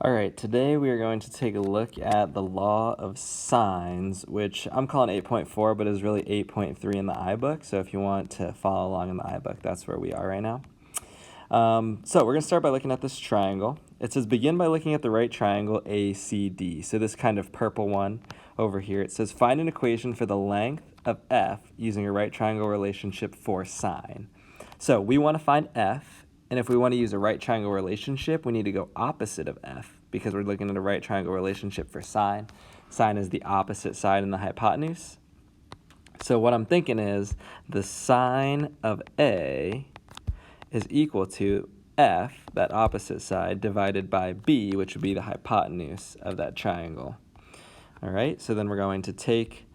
All right, today we are going to take a look at the law of sines, which I'm calling 8.4, but is really 8.3 in the iBook. So if you want to follow along in the iBook, that's where we are right now. So we're going to start by looking at this triangle. It says begin by looking at the right triangle ACD. So this kind of purple one over here. It says find an equation for the length of f using a right triangle relationship for sine. So we want to find f. And if we want to use a right triangle relationship, we need to go opposite of f because we're looking at a right triangle relationship for sine. Sine is the opposite side in the hypotenuse. So what I'm thinking is the sine of A is equal to f, that opposite side, divided by b, which would be the hypotenuse of that triangle. All right, so then we're going to take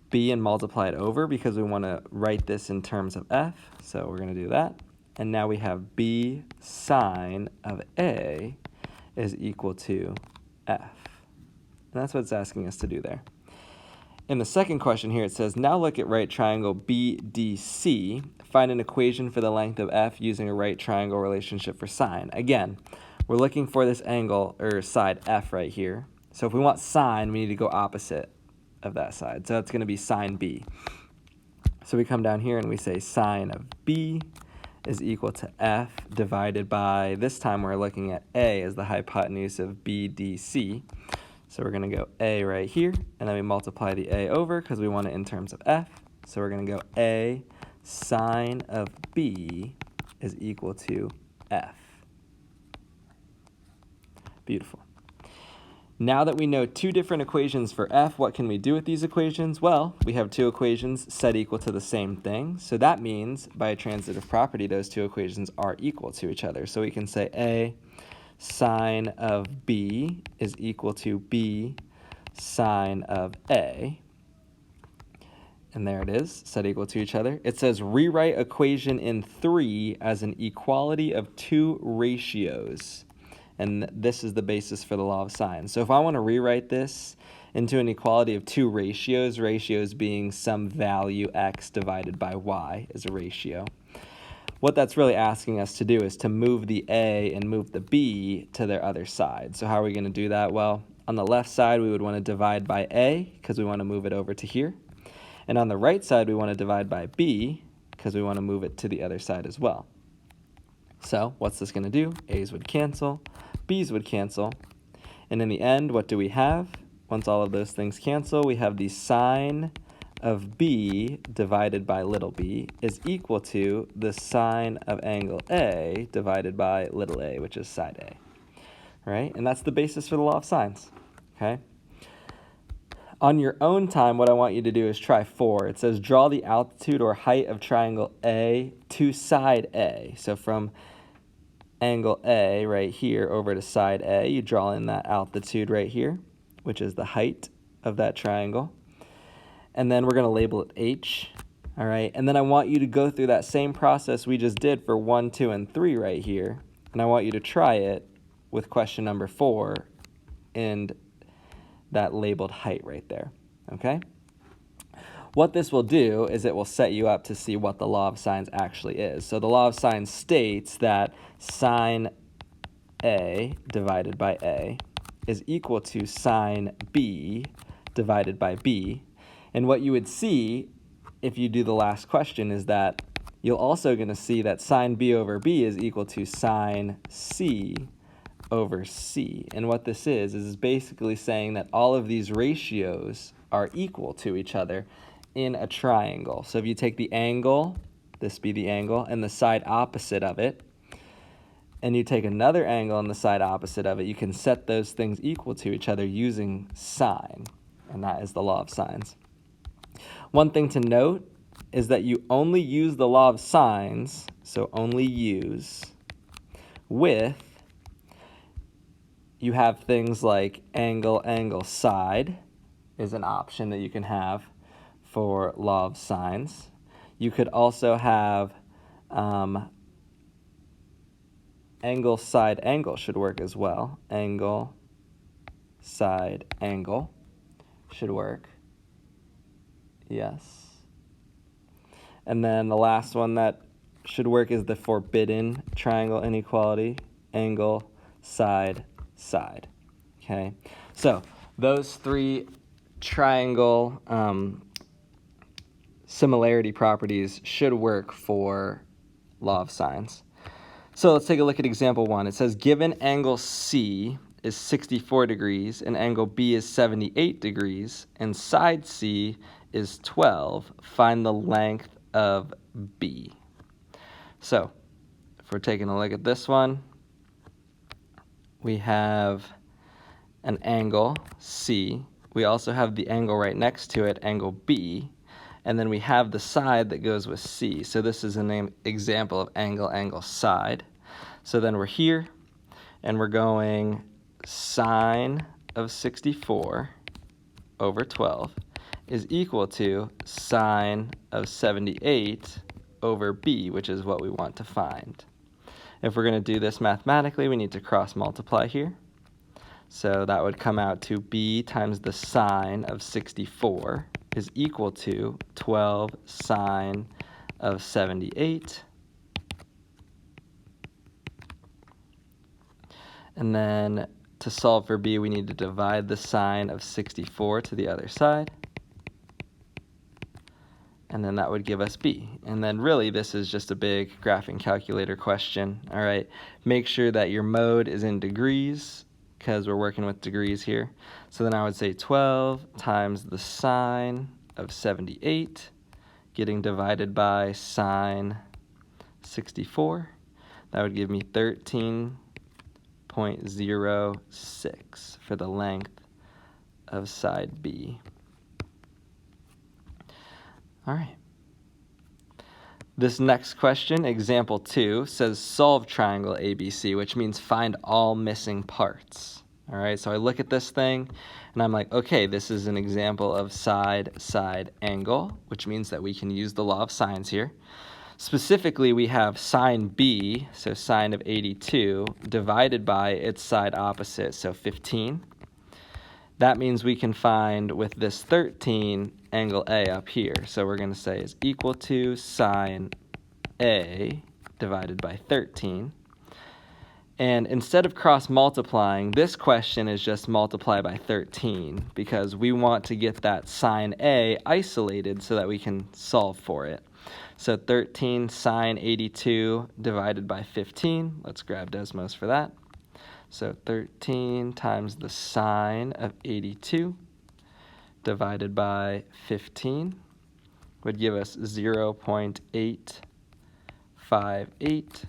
b and multiply it over because we want to write this in terms of f. So we're going to do that. And now we have b sine of A is equal to f. And that's what it's asking us to do there. In the second question here, it says, now look at right triangle BDC. Find an equation for the length of f using a right triangle relationship for sine. Again, we're looking for this angle, or side f right here. So if we want sine, we need to go opposite of that side. So it's going to be sine B. So we come down here and we say sine of B is equal to f divided by, this time we're looking at A as the hypotenuse of BDC. So we're going to go A right here, and then we multiply the A over because we want it in terms of f. So we're going to go A sine of B is equal to f. Beautiful. Now that we know two different equations for f, what can we do with these equations? Well, we have two equations set equal to the same thing. So that means, by a transitive property, those two equations are equal to each other. So we can say A sine of B is equal to B sine of A. And there it is, set equal to each other. It says rewrite equation in 3 as an equality of two ratios. And this is the basis for the law of sines. So if I want to rewrite this into an equality of two ratios, ratios being some value x divided by y is a ratio, what that's really asking us to do is to move the A and move the B to their other side. So how are we going to do that? Well, on the left side, we would want to divide by A because we want to move it over to here. And on the right side, we want to divide by B because we want to move it to the other side as well. So what's this going to do? A's would cancel, B's would cancel. And in the end, what do we have? Once all of those things cancel, we have the sine of B divided by little b is equal to the sine of angle A divided by little a, which is side A. Right? And that's the basis for the law of sines. Okay? On your own time, what I want you to do is try 4. It says draw the altitude or height of triangle A to side A. So from angle A right here over to side A, you draw in that altitude right here, which is the height of that triangle. And then we're going to label it H. All right, and then I want you to go through that same process we just did for 1, 2, and 3 right here. And I want you to try it with question number 4 and that labeled height right there, okay? What this will do is it will set you up to see what the law of sines actually is. So the law of sines states that sine A divided by A is equal to sine B divided by B. And what you would see if you do the last question is that you're also going to see that sine B over B is equal to sine C over C. And what this is basically saying that all of these ratios are equal to each other in a triangle. So if you take the angle, this be the angle, and the side opposite of it, and you take another angle on the side opposite of it, you can set those things equal to each other using sine. And that is the law of sines. One thing to note is that you only use the law of sines, so only use, with, you have things like angle, angle, side is an option that you can have for law of sines. You could also have angle, side, angle should work as well. Angle, side, angle should work. Yes. And then the last one that should work is the forbidden triangle inequality. Angle, side, side. Okay, so those three triangle similarity properties should work for law of sines. So let's take a look at example 1. It says given angle C is 64 degrees and angle B is 78 degrees and side C is 12, find the length of B. So if we're taking a look at this one, we have an angle C. We also have the angle right next to it, angle B. And then we have the side that goes with C. So this is an example of angle, side. So then we're here, and we're going sine of 64 over 12 is equal to sine of 78 over B, which is what we want to find. If we're going to do this mathematically, we need to cross multiply here. So that would come out to B times the sine of 64 is equal to 12 sine of 78. And then to solve for B, we need to divide the sine of 64 to the other side. And then that would give us B. And then really this is just a big graphing calculator question. All right, make sure that your mode is in degrees because we're working with degrees here. So then I would say 12 times the sine of 78 getting divided by sine 64. That would give me 13.06 for the length of side B. All right. This next question, example 2, says solve triangle ABC, which means find all missing parts. All right, so I look at this thing and I'm like, okay, this is an example of side-side angle, which means that we can use the law of sines here. Specifically, we have sine B, so sine of 82, divided by its side opposite, so 15. That means we can find, with this 13, angle A up here. So we're going to say is equal to sine A divided by 13. And instead of cross multiplying, this question is just multiply by 13 because we want to get that sine A isolated so that we can solve for it. So 13 sine 82 divided by 15. Let's grab Desmos for that. So 13 times the sine of 82 divided by 15 would give us 0.858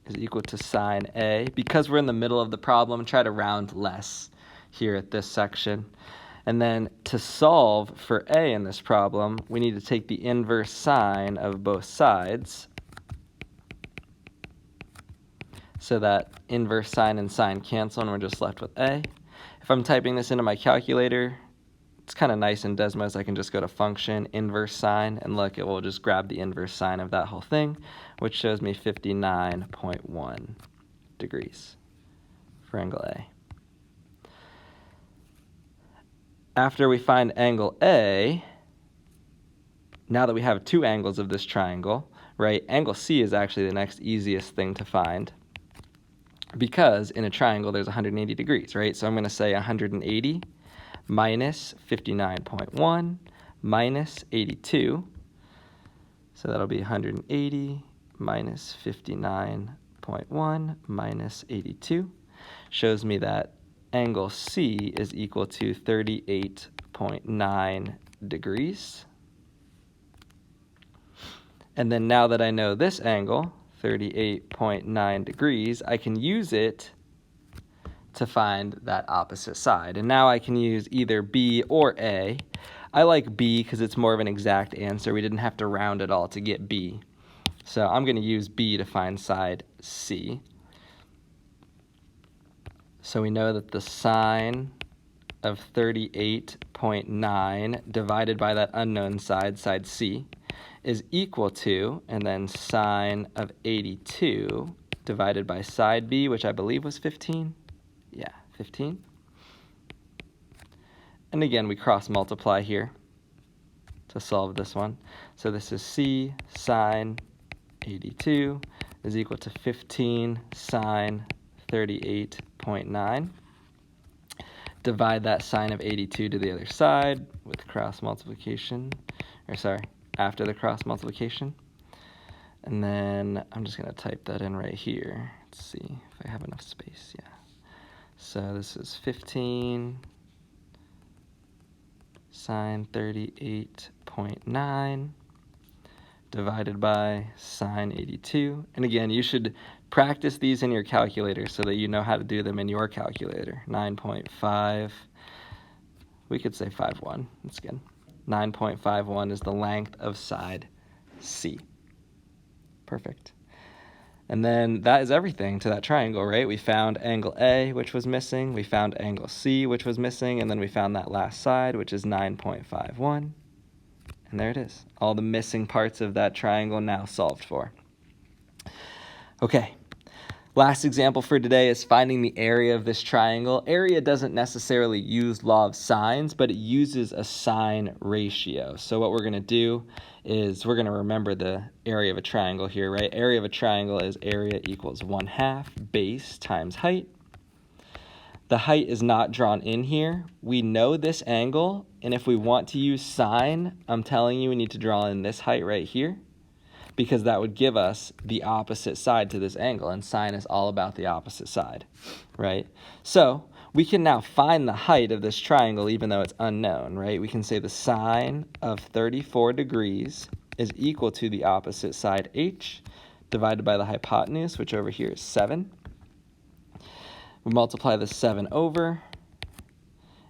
is equal to sine A. Because we're in the middle of the problem, try to round less here at this section. And then to solve for A in this problem, we need to take the inverse sine of both sides. So that inverse sine and sine cancel, and we're just left with A. If I'm typing this into my calculator, it's kind of nice in Desmos. I can just go to function, inverse sine, and look, it will just grab the inverse sine of that whole thing, which shows me 59.1 degrees for angle A. After we find angle A, now that we have two angles of this triangle, right, angle C is actually the next easiest thing to find. Because in a triangle, there's 180 degrees, right? So I'm going to say 180 minus 59.1 minus 82. So that'll be 180 minus 59.1 minus 82. Shows me that angle C is equal to 38.9 degrees. And then now that I know this angle, 38.9 degrees, I can use it to find that opposite side. And now I can use either B or A. I like B because it's more of an exact answer. We didn't have to round it all to get B. So I'm going to use B to find side C. So we know that the sine of 38.9 divided by that unknown side, side C, is equal to, and then sine of 82 divided by side B, which I believe was 15. Yeah, 15. And again, we cross multiply here to solve this one. So this is C sine 82 is equal to 15 sine 38.9. divide that sine of 82 to the other side with cross multiplication, or sorry, after the cross multiplication. And then I'm just going to type that in right here. Let's see if I have enough space. Yeah. So this is 15 sine 38.9 divided by sine 82. And again, you should practice these in your calculator so that you know how to do them in your calculator. 9.5, we could say 5.1, that's good. 9.51 is the length of side C. Perfect. And then that is everything to that triangle, right? We found angle A, which was missing. We found angle C, which was missing. And then we found that last side, which is 9.51. And there it is. All the missing parts of that triangle now solved for. Okay. Last example for today is finding the area of this triangle. Area doesn't necessarily use law of sines, but it uses a sine ratio. So what we're going to do is we're going to remember the area of a triangle here, right? Area of a triangle is area equals 1/2 base times height. The height is not drawn in here. We know this angle, and if we want to use sine, I'm telling you we need to draw in this height right here, because that would give us the opposite side to this angle, and sine is all about the opposite side, right? So we can now find the height of this triangle even though it's unknown, right? We can say the sine of 34 degrees is equal to the opposite side h divided by the hypotenuse, which over here is 7. We multiply the 7 over,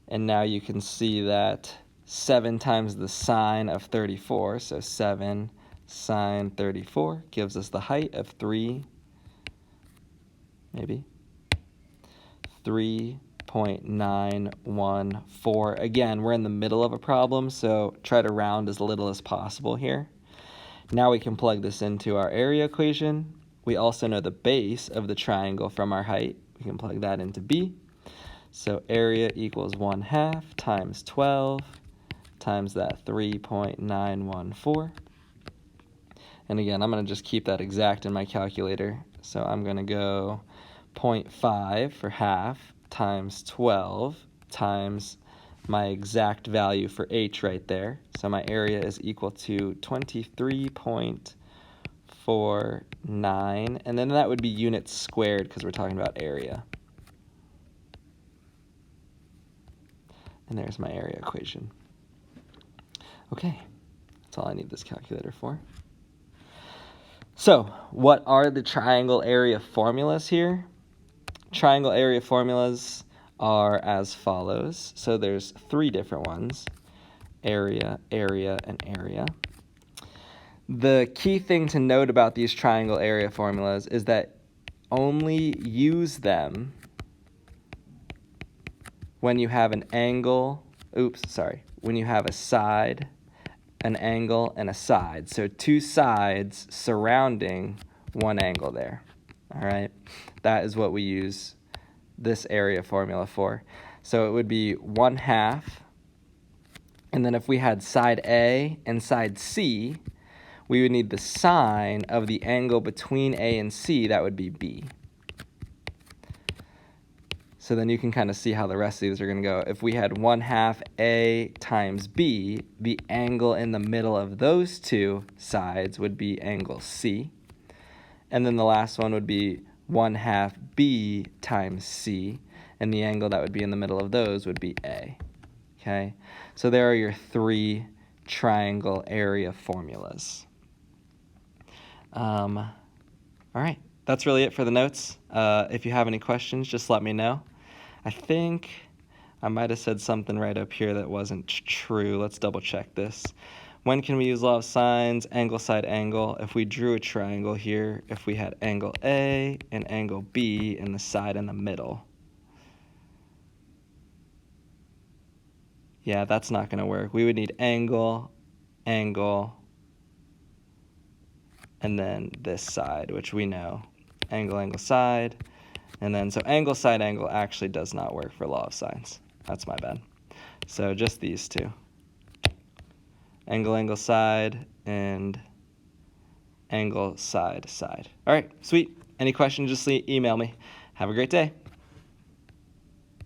and now you can see that 7 times the sine of 34, so 7 sine 34 gives us the height of 3.914. Again, we're in the middle of a problem, so try to round as little as possible here. Now we can plug this into our area equation. We also know the base of the triangle from our height. We can plug that into B. So area equals 1/2 times 12 times that 3.914. And again, I'm going to just keep that exact in my calculator. So I'm going to go 0.5 for half times 12 times my exact value for h right there. So my area is equal to 23.49, and then that would be units squared because we're talking about area. And there's my area equation. Okay, that's all I need this calculator for. So, what are the triangle area formulas here? Triangle area formulas are as follows. So there's 3 different ones: area, area, and area. The key thing to note about these triangle area formulas is that only use them when you have an angle, when you have a side, an angle, and a side. So 2 sides surrounding one angle there. All right, that is what we use this area formula for. So it would be 1/2, and then if we had side A and side C, we would need the sine of the angle between A and C, that would be B. So then you can kind of see how the rest of these are going to go. If we had 1/2 A times B, the angle in the middle of those 2 sides would be angle C. And then the last one would be 1/2 B times C, and the angle that would be in the middle of those would be A. Okay, so there are your 3 triangle area formulas. All right, that's really it for the notes. If you have any questions, just let me know. I think I might have said something right up here that wasn't true. Let's double check this. When can we use law of sines? Angle, side, angle. If we drew a triangle here, if we had angle A and angle B and the side in the middle. Yeah, that's not going to work. We would need angle, angle, and then this side, which we know. Angle, angle, side. And then, so angle, side, angle actually does not work for law of sines. That's my bad. So just these 2. Angle, angle, side, and angle, side, side. All right, sweet. Any questions, just email me. Have a great day.